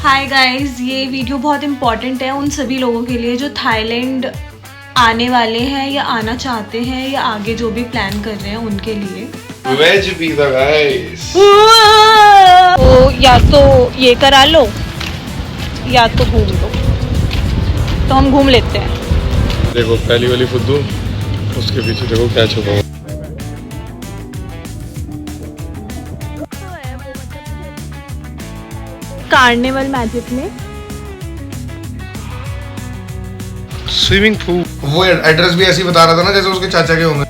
Hi guys, ये video बहुत important है उन सभी लोगों के लिए जो थाईलैंड आने वाले हैं या आना चाहते हैं या आगे जो भी प्लान कर रहे हैं उनके लिए। Veg pizza guys. तो या तो ये करा लो या तो घूम लो, तो हम घूम लेते हैं। देखो पहली वाली फुद्दू, उसके पीछे देखो क्या छुपा हुआ। कार्निवल मैजिक में स्विमिंग पूल। वो एड्रेस भी ऐसे ही बता रहा था ना जैसे उसके चाचा के होंगे।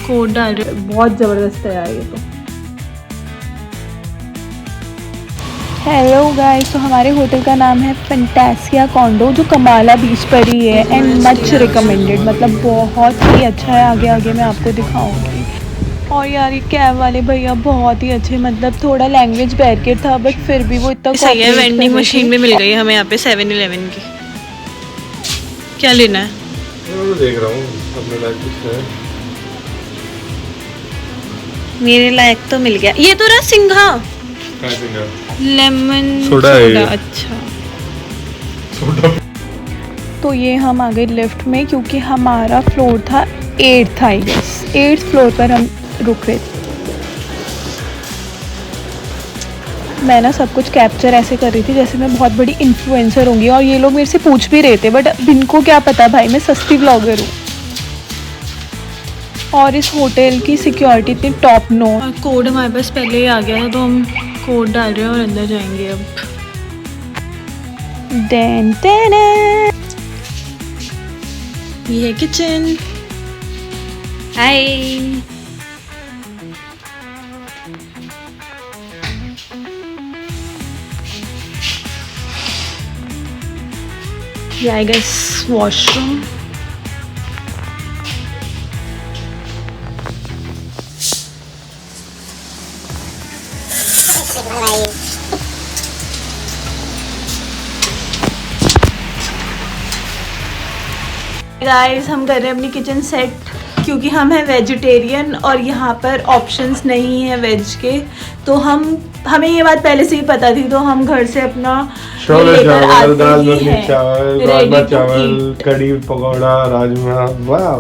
कोड डाल रहे, बहुत जबरदस्त है यार ये तो। हेलो गाइस, तो हमारे होटल का नाम है फैंटासिया कॉन्डो जो कमाला बीच पर ही है एंड मच रिकमेंडेड, मतलब बहुत ही अच्छा है। आगे आगे मैं आपको दिखाऊंगी। और यार ये कैब वाले भैया बहुत ही अच्छे, मतलब थोड़ा लैंग्वेज बैरियर था बट फिर भी वो इतना सही है। वेंडिंग मशीन भी मिल गई हमें यहाँ पे 7-Eleven की। क्या लेना है? मैं देख रहा हूँ अपने लाइफ कुछ है। मेरे लायक तो मिल गया। ये तो रहा सिंघा लेमन सोडा है। अच्छा सोडा। तो ये हम आ गए लिफ्ट में क्योंकि हमारा फ्लोर था 8th, I guess 8th floor पर हम रुक रहे थे। मैं ना सब कुछ कैप्चर ऐसे कर रही थी जैसे मैं बहुत बड़ी इन्फ्लुएंसर होंगी, और ये लोग मेरे से पूछ भी रहे थे बट इनको क्या पता भाई मैं सस्ती ब्लॉगर हूँ। और इस होटल की सिक्योरिटी इतनी टॉप नो। और कोड हमारे पास पहले ही आ गया था तो हम कोड डाल रहे हैं और अंदर जाएंगे अब। Done done. ये है किचन। हाय। ये आई गेस वॉशरूम। गाइस हम कर रहे हैं अपनी किचन सेट क्योंकि हम हैं वेजिटेरियन और यहाँ पर ऑप्शंस नहीं है वेज के। तो हमें ये बात पहले से ही पता थी, तो हम घर से अपना चावल, दाल मखनी चावल, राजमा चावल, कड़ी पकौड़ा, राजमा। वाह,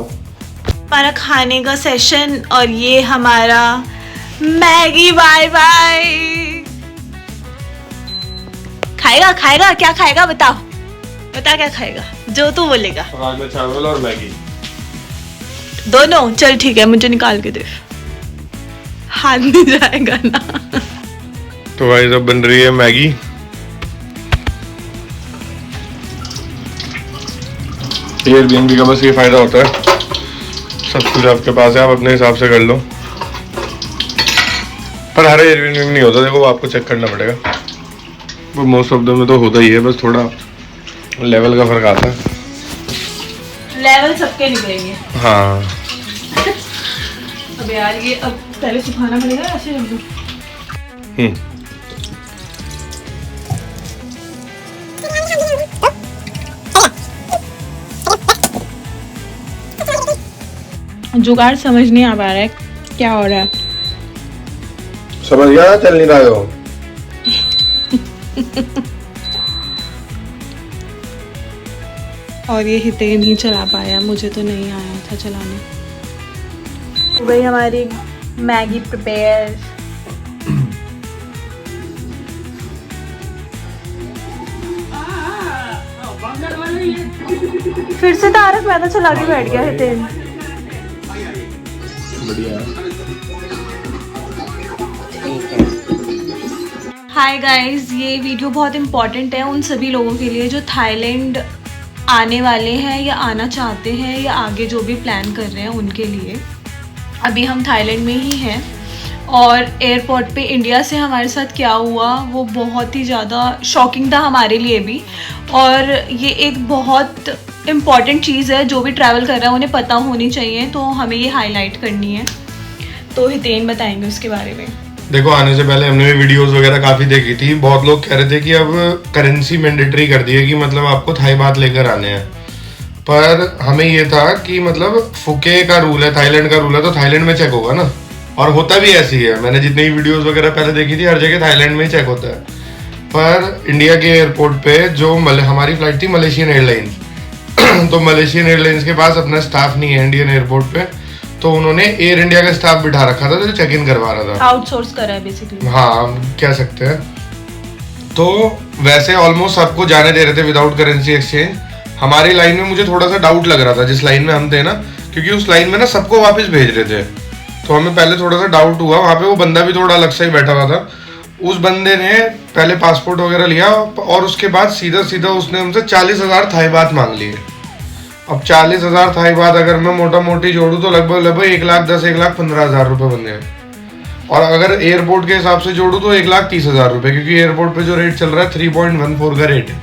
हमारा खाने का सेशन। और ये हमारा मैगी। Bye bye. खाएगा खाएगा क्या खाएगा बताओ, बता क्या खाएगा जो तू बोलेगा। राजमा चावल और मैगी दोनों। चल ठीक है, मुझे निकाल के दे, हाथ नहीं जाएगा ना। तो भाई सब बन रही है मैगी। एयरबीएनबी का बस ये फायदा होता है, सब कुछ आपके पास है, आप अपने हिसाब से कर लो। पर हर एयरबीएनबी में नहीं होता, देखो आपको चेक करना पड़ेगा। वो मोस्ट ऑफ द में तो होता ही है, बस थोड़ा लेवल का फर्क आता है। लेवल सबके निकलेंगे। हाँ अब यार ये अब पहले सुखाना पड़ेगा, ऐसे रख दो। जुगाड़ समझ नहीं आ पा रहा है क्या हो रहा है। समझ गया, चल नहीं रहा हो। और ये हितेन ही चला पाया, मुझे तो नहीं आया था चलाने। हो गई हमारी मैगी प्रिपेयर। फिर से तारक मेहता चला के बैठ गया हितेन। हाय गाइस, ये वीडियो बहुत इम्पॉर्टेंट है उन सभी लोगों के लिए जो थाईलैंड आने वाले हैं या आना चाहते हैं या आगे जो भी प्लान कर रहे हैं उनके लिए। अभी हम थाईलैंड में ही हैं और एयरपोर्ट पे इंडिया से हमारे साथ क्या हुआ वो बहुत ही ज़्यादा शॉकिंग था हमारे लिए भी। और ये एक बहुत इम्पॉर्टेंट चीज़ है, जो भी ट्रैवल कर रहा है उन्हें पता होनी चाहिए, तो हमें ये हाईलाइट करनी है। तो हितेन बताएंगे उसके बारे में। देखो आने से पहले हमने भी वीडियोस वगैरह काफी देखी थी। बहुत लोग कह रहे थे कि अब करेंसी मैंडेटरी कर दी है कि मतलब आपको थाई बात लेकर आने हैं। पर हमें ये था कि मतलब फुके का रूल है, थाईलैंड का रूल है, तो थाईलैंड में चेक होगा ना, और होता भी ऐसी है। मैंने जितनी भी वीडियोस वगैरह पहले देखी थी, हर जगह थाईलैंड में ही चेक होता है। पर इंडिया के एयरपोर्ट पे जो हमारी फ्लाइट थी मलेशियन एयरलाइंस, तो मलेशियन एयरलाइंस के पास अपना स्टाफ नहीं है इंडियन एयरपोर्ट पे, तो उन्होंने एयर इंडिया का स्टाफ बिठा रखा था जो चेक इन करवा रहा था। आउटसोर्स करा है बेसिकली। हाँ कह सकते हैं। तो वैसे ऑलमोस्ट सबको जाने दे रहे थे विदाउट करेंसी एक्सचेंज। हमारी लाइन में मुझे थोड़ा सा डाउट लग रहा था, जिस लाइन में हम थे ना, क्योंकि उस लाइन में ना सबको वापस भेज रहे थे, तो हमें पहले थोड़ा सा डाउट हुआ। वहाँ पे वो बंदा भी थोड़ा अलग सा ही बैठा हुआ था। उस बंदे ने पहले पासपोर्ट वगैरह लिया और उसके बाद सीधा सीधा उसने हमसे 40,000 थाई बात मांग लिए। अब 40,000 थाई बात अगर मैं मोटा मोटी जोड़ूँ तो लगभग 1,10,000 1,15,000 रुपये बन गए। और अगर एयरपोर्ट के हिसाब से जोड़ूँ तो 1,30,000 रुपये, क्योंकि एयरपोर्ट पे जो रेट चल रहा है 3.14 का रेट है।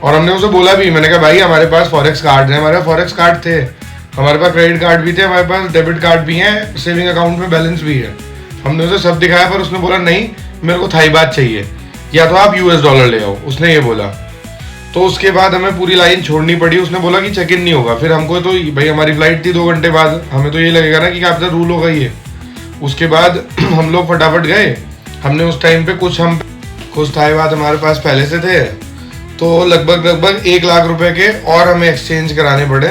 और हमने उसे बोला भी, मैंने कहा भाई हमारे पास फॉरेक्स कार्ड है, हमारे पास फॉरेक्स कार्ड थे, हमारे पास क्रेडिट कार्ड भी थे, हमारे पास डेबिट कार्ड भी है, सेविंग अकाउंट में बैलेंस भी है। हमने उसे सब दिखाया, पर उसने बोला नहीं मेरे को थाई बात चाहिए, या तो आप US डॉलर ले आओ, उसने ये बोला। तो उसके बाद हमें पूरी लाइन छोड़नी पड़ी। उसने बोला कि चेक इन नहीं होगा। फिर हमको तो भाई हमारी फ्लाइट थी 2 घंटे बाद, हमें तो ये लगेगा ना कि आपका रूल होगा ये। उसके बाद हम लोग फटाफट गए। हमने उस टाइम पे कुछ थाई बात हमारे पास पहले से थे, तो लगभग 1 लाख रुपए के और हमें एक्सचेंज कराने पड़े।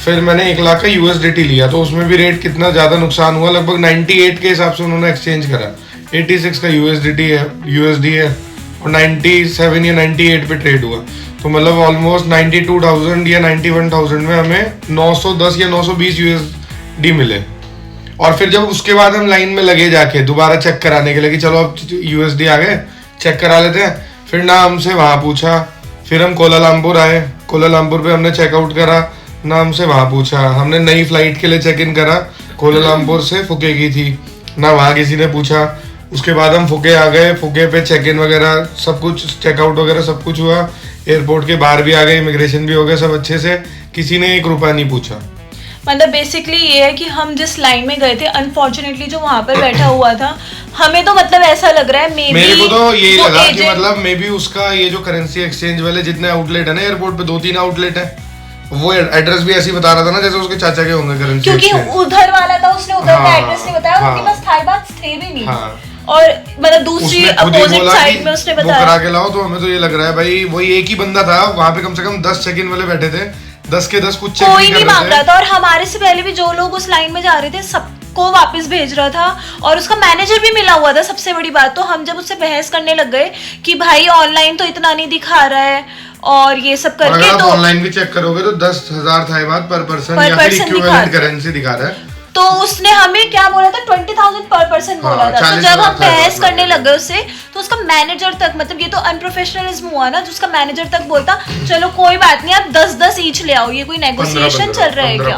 फिर मैंने 1 लाख का USDT लिया, तो उसमें भी रेट कितना ज़्यादा नुकसान हुआ। लगभग 98 के हिसाब से उन्होंने एक्सचेंज करा। 86 का USD है और 97 या 98 पे ट्रेड हुआ। तो मतलब ऑलमोस्ट 92,000 या 91,000 में हमें 910 या 920 USD मिले। और फिर जब उसके बाद हम लाइन में लगे जाके दोबारा चेक कराने के लिए कि चलो अब USD आ गए, चेक करा लेते हैं, फिर ना हमसे वहाँ पूछा। फिर हम कोलालमपुर आए, कोलालमपुर पे हमने चेकआउट करा, ना हमसे वहाँ पूछा। हमने नई फ्लाइट के लिए चेक इन करा, कोलालमपुर से फुके की थी, ना वहाँ किसी ने पूछा। उसके बाद हम फुके आ गए, फुके पे चेक इन वगैरह सब कुछ, चेकआउट वगैरह सब कुछ हुआ। एयरपोर्ट के बाहर भी आ गए, इमिग्रेशन भी हो गया, सब अच्छे से, किसी ने 1 रुपया नहीं पूछा। मतलब बेसिकली ये है कि हम जिस लाइन में गए थे, अनफॉर्चुनेटली जो वहां पर बैठा हुआ था, हमें तो मतलब ऐसा लग रहा है मेरे को तो ये लगा कि मतलब मे बी उसका ये जो करेंसी एक्सचेंज वाले जितने आउटलेट है ना एयरपोर्ट पे, 2-3 आउटलेट है, वो एड्रेस भी ऐसे ही बता रहा था ना जैसे उसके चाचा के होंगे करेंसी, क्योंकि उधर वाला था, उसने उधर का एड्रेस नहीं बताया, उनके पास थाई बात थे भी नहीं। और मतलब दूसरी अपोजिट साइड में उसने बताया करा के लाओ। तो हमें तो ये लग रहा है भाई वही एक ही बंदा था वहाँ पे, कम से कम 10 चेक इन वाले बैठे थे, 10 के 10 कुछ चेक कोई नहीं मांग रहा था। और हमारे से पहले भी जो लोग उस लाइन में जा रहे थे सबको वापस भेज रहा था, और उसका मैनेजर भी मिला हुआ था। सबसे बड़ी बात तो हम जब उससे बहस करने लग गए कि भाई ऑनलाइन तो इतना नहीं दिखा रहा है और ये सब करके, तो ऑनलाइन भी चेक करोगे तो 10,000 थाई बात पर पर्सन या फिर इक्विवेलेंट करेंसी दिखा रहा है। तो उसने हमें क्या बोला था, 20,000 पर पर्सन बोला था। तो जब हम बहस करने लग गए उससे, तो उसका मैनेजर तक, मतलब ये तो अनप्रोफेशनलिज्म हुआ ना, जो उसका मैनेजर तक बोलता चलो कोई बात नहीं, आप 10-10 ईच ले आओ, ये कोई नेगोशिएशन चल रहा है क्या?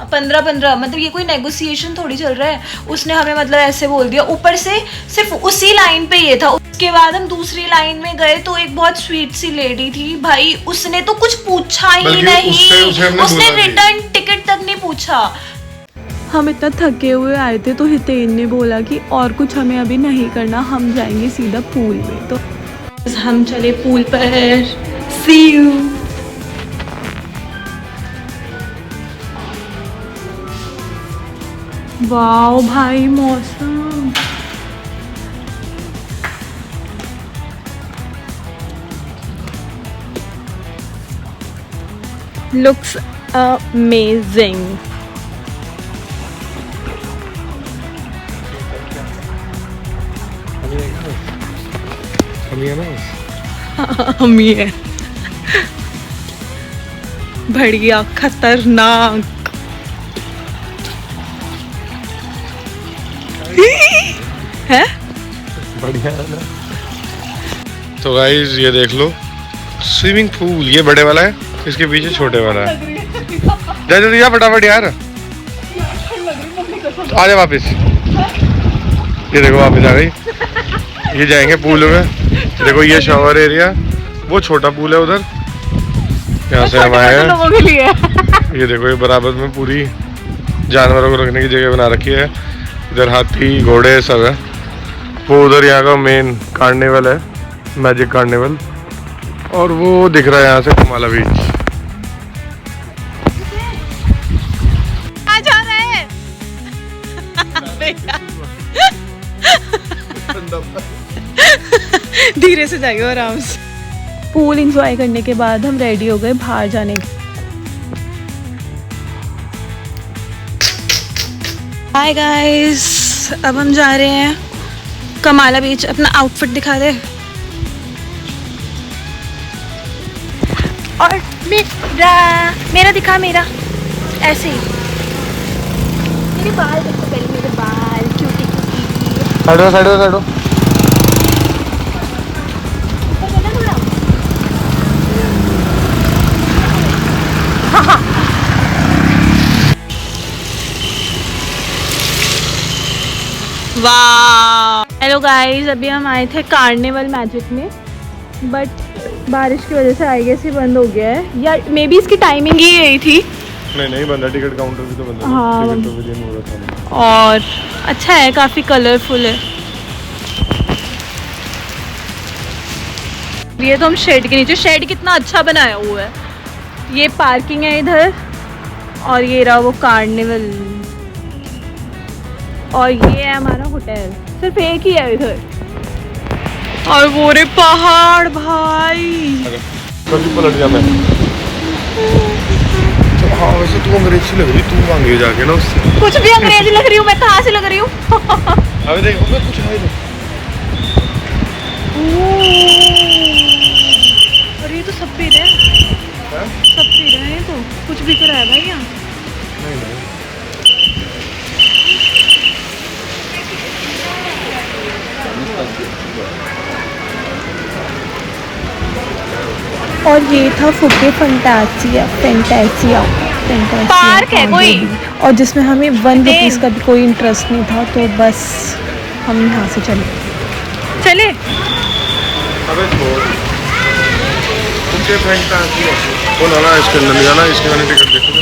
15-15 मतलब ये कोई नेगोशिएशन थोड़ी चल रहा है। उसने हमें मतलब ऐसे बोल दिया, ऊपर से सिर्फ उसी लाइन पे ये था। उसके बाद हम दूसरी लाइन में गए तो एक बहुत स्वीट सी लेडी थी भाई, उसने तो कुछ पूछा ही नहीं, उसने रिटर्न टिकट तक नहीं पूछा। हम इतना थके हुए आए थे, तो हितेन ने बोला कि और कुछ हमें अभी नहीं करना, हम जाएंगे सीधा पूल में। तो हम चले पूल पर। सी यू। वाओ भाई मौसम, लुक्स अमेजिंग। हम ये बढ़िया खतरनाक है, बढ़िया है ना। तो गाइस ये देख लो स्विमिंग पूल, ये बड़े वाला है, इसके पीछे छोटे वाला है। जा फटाफट यार, आ जा वापिस। ये देखो वापिस आ गई। ये जाएंगे पूल में। देखो ये शॉवर एरिया, वो छोटा पूल है उधर, यहाँ से हम आए हैं। ये देखो ये बराबर में पूरी जानवरों को रखने की जगह बना रखी है। इधर हाथी घोड़े सब है। वो उधर यहाँ का मेन कार्निवल है, मैजिक कार्निवल। और वो दिख रहा है यहाँ से कुमाला बीच। धीरे से जाइए आराम से। पूल एंजॉय करने के बाद हम रेडी हो गए बाहर जाने के। हाय गाइस, अब हम जा रहे हैं कमाला बीच। अपना आउटफिट दिखा दे। और मेरा दिखा, मेरा ऐसे ही। मेरे बाल देखो पहले, मेरे बाल क्यूटी क्यूटी। साइडो वाह। हेलो गाइस, अभी हम आए थे कार्निवल मैजिक में, बट बारिश की वजह से आई गेस ही बंद हो गया है, या मे बी इसकी टाइमिंग ही यही थी। नहीं बंद है, टिकट काउंटर भी तो बंद है। हाँ। टिकट तो विदिन हो रहा था। और अच्छा है, काफ़ी कलरफुल है। ये तो हम शेड के नीचे, शेड कितना अच्छा बनाया हुआ है। ये पार्किंग है इधर, और ये रहा वो कार्निवल, और ये है हमारा होटल। सिर्फ एक ही है इधर। और वो रे पहाड़ भाई। कभी पलट गया मैं। तो हाँ, वैसे तू अंग्रेजी लग रही, तू मांगे जाके ना उससे। कुछ भी अंग्रेजी लग रही हूँ मैं, कहाँ से लग रही हूँ? अबे देखो मैं कुछ है नहीं। और ये तो सब पी रहे हैं, सब पी रहे हैं। तो कुछ भी करा है भाई यहाँ। नहीं और ये था फुके फैंटासिया पार्क है कोई, और जिसमें हमें 1 रुपीज़ का भी कोई इंटरेस्ट नहीं था, तो बस हम यहाँ से चले। अबे छोड़, तुमके फैंटासी वो ना इसके अंदर नहीं जाना, इसके मैंने टिकट देखो।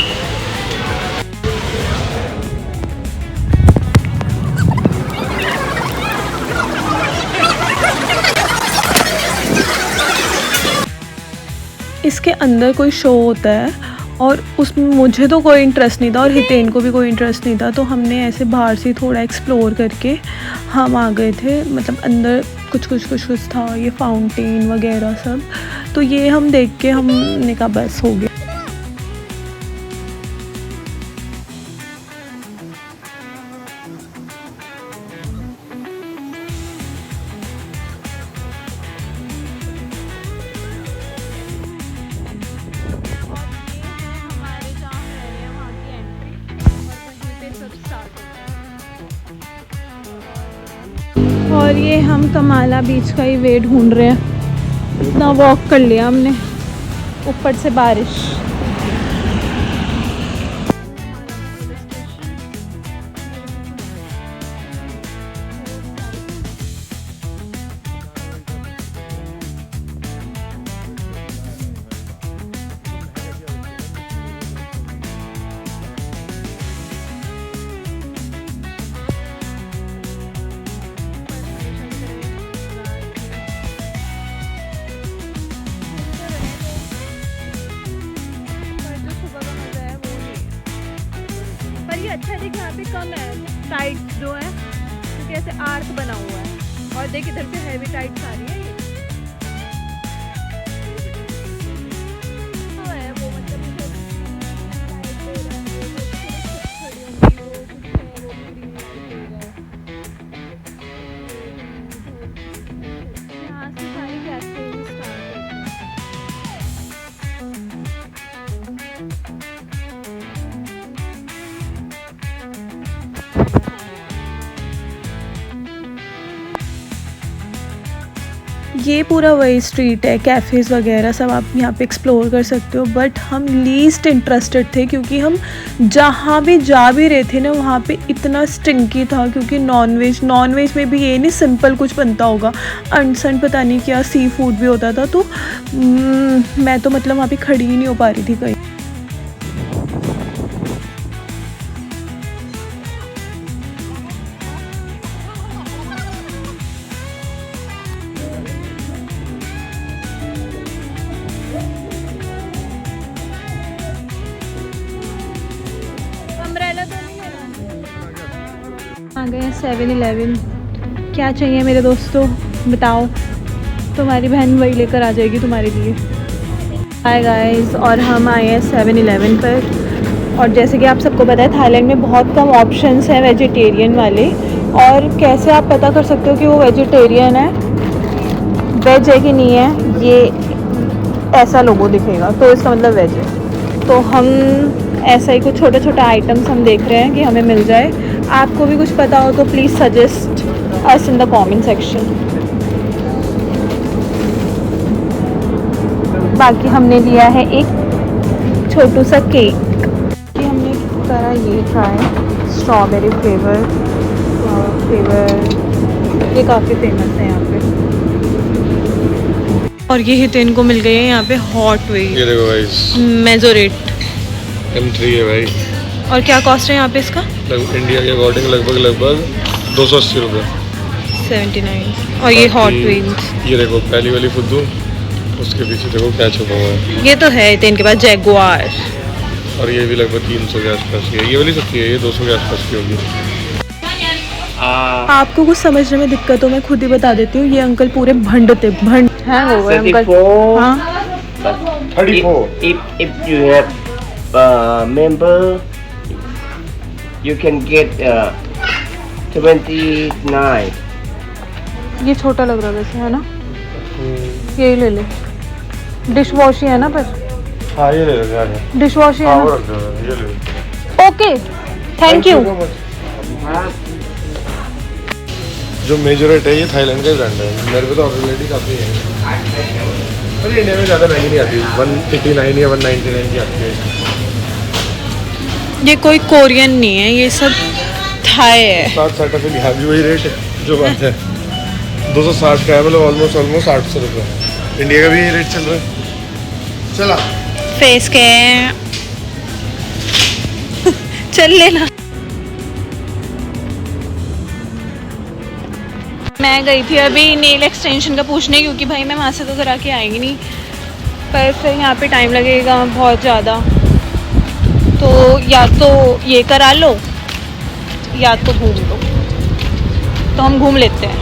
इसके अंदर कोई शो होता है, और उसमें मुझे तो कोई इंटरेस्ट नहीं था, और हितेन को भी कोई इंटरेस्ट नहीं था, तो हमने ऐसे बाहर से थोड़ा एक्सप्लोर करके हम आ गए थे। मतलब अंदर कुछ था, ये फाउंटेन वगैरह सब, तो ये हम देख के हमने कहा बस हो गया। और ये हम कमाला बीच का ही वे ढूंढ रहे हैं। इतना वॉक कर लिया हमने, ऊपर से बारिश। अच्छा है, देख यहाँ पे कम है टाइट्स जो है, क्योंकि ऐसे आर्क बना हुआ है, और देख इधर से हैवी टाइट्स आ रही है। ये वो मतलब यहाँ से सारी कैफे स्टार्ट होती है। ये पूरा वही स्ट्रीट है, कैफ़ेज़ वगैरह सब आप यहाँ पे एक्सप्लोर कर सकते हो, बट हम लीस्ट इंटरेस्टेड थे, क्योंकि हम जहाँ भी जा भी रहे थे ना, वहाँ पे इतना स्टिंकी था, क्योंकि नॉनवेज में भी ये नहीं सिंपल कुछ बनता होगा, अनसन पता नहीं क्या सी फूड भी होता था, तो मैं तो मतलब वहाँ पे खड़ी ही नहीं हो पा रही थी कहीं। आ गए 7-11। क्या चाहिए मेरे दोस्तों, बताओ। तुम्हारी बहन वही लेकर आ जाएगी तुम्हारे लिए। हाय गाइस, और हम आए हैं 7-Eleven पर। और जैसे कि आप सबको पता है थाईलैंड में बहुत कम ऑप्शंस हैं वेजिटेरियन वाले। और कैसे आप पता कर सकते हो कि वो वेजिटेरियन है, वेज है कि नहीं है, ये ऐसा लोगो दिखेगा तो इसका मतलब वेज है। तो हम ऐसा ही कुछ छोटे छोटे आइटम्स हम देख रहे हैं कि हमें मिल जाए। आपको भी कुछ पता हो तो please suggest us in the comment section. बाकी हमने लिया है एक छोटू सा केक कि हमने करा ये ट्राई स्ट्रॉबेरी फ्लेवर। ये काफ़ी फेमस है यहाँ पे। और ये हितेन को मिल गई है यहाँ पे हॉट वेज। ये देखो गाइस, मेजोरेट M3 है भाई। और क्या कॉस्ट है यहाँ पे इसका? इंडिया के अकॉर्डिंग लगभग 280 रुपये। 79। और ये हॉट विंग्स। ये देखो पहली वाली फुद्दू, उसके पीछे देखो क्या छुपा हुआ है। ये तो है इनके पास जैगुआर। और ये भी लगभग 300 के आसपास की है। ये वाली सस्ती है, ये 200 के आसपास की होगी। आपको कुछ समझने में दिक्कत हो मैं खुद ही बता देती हूँ। ये अंकल पूरे भंड हैं हो गए अंकल। हाँ 34। If you have member, you can get 29. ये छोटा लग रहा है वैसे, है ना? यही ले ले। डिश वॉश ही है ना? पर हाँ ये ले लो यार। डिश वॉश ही है हाँ वो ना? रख दो, ये ले लो। Okay, thank you. जो मेजोरेट है ये थाईलैंड का ब्रांड है। मेरे पे तो ऑलरेडी काफ़ी है। अरे इंडिया में ज़्यादा महंगी नहीं आती, 189 या 199 की आती है। ये कोई कोरियन नहीं है, ये सब थाई है। 60 से लिहाज भी वही रेट है जो बात है। 260 का है, मतलब ऑलमोस्ट 800 रुपये। इंडिया का भी यही रेट चल रहा है। चला फेस के चल लेना। मैं गई थी अभी नेल एक्सटेंशन का पूछने, क्योंकि भाई मैं वहाँ से तो करा के आएंगी नहीं, पर फिर यहाँ पे टाइम लगेगा बहुत ज़्यादा। तो या तो ये करा लो या तो घूम लो। तो हम घूम लेते हैं।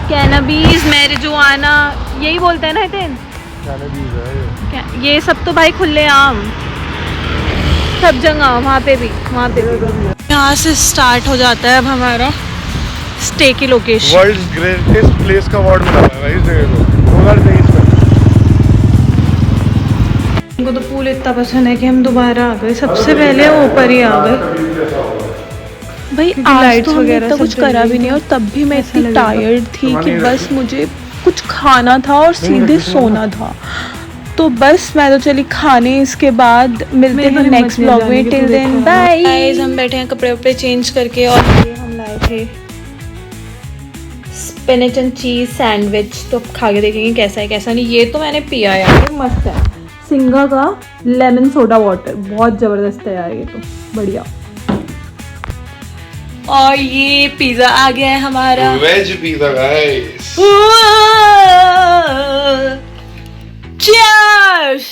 कैनबीज, मैरिजुआना, यही बोलते हैं ना हितेन? ये सब तो भाई खुले आम सब जगह, वहाँ पे भी। यहाँ से स्टार्ट हो जाता है अब हमारा स्टे की लोकेशन। वर्ल्ड्स ग्रेटेस्ट प्लेस का अवार्ड मिला है भाई इस जगह को 2023 में। उनको तो पूल इतना पसंद है कि हम दोबारा आ गए। सबसे पहले ऊपर ही आ गए भाई। आज तो हमने इतना कुछ करा भी नहीं, और तब भी मैं इतनी टायर्ड थी कि बस मुझे कुछ खाना था और सीधे सोना था। तो बस मैं तो चली खाने। इसके बाद मिलते हैं नेक्स्ट व्लॉग में। Till then bye guys. हम बैठे हैं कपड़े वपड़े चेंज करके, और ये हम लाए थे स्पिनच एंड चीज़ सैंडविच। तो खा के देखेंगे कैसा है कैसा नहीं। ये तो मैंने पिया यार, मस्त है। सिंगा का लेमन सोडा वाटर बहुत ज़बरदस्त है यार, ये तो बढ़िया। और ये पिज़्ज़ा आ गया है हमारा, वेज पिज़्ज़ा गाइस। Cheers!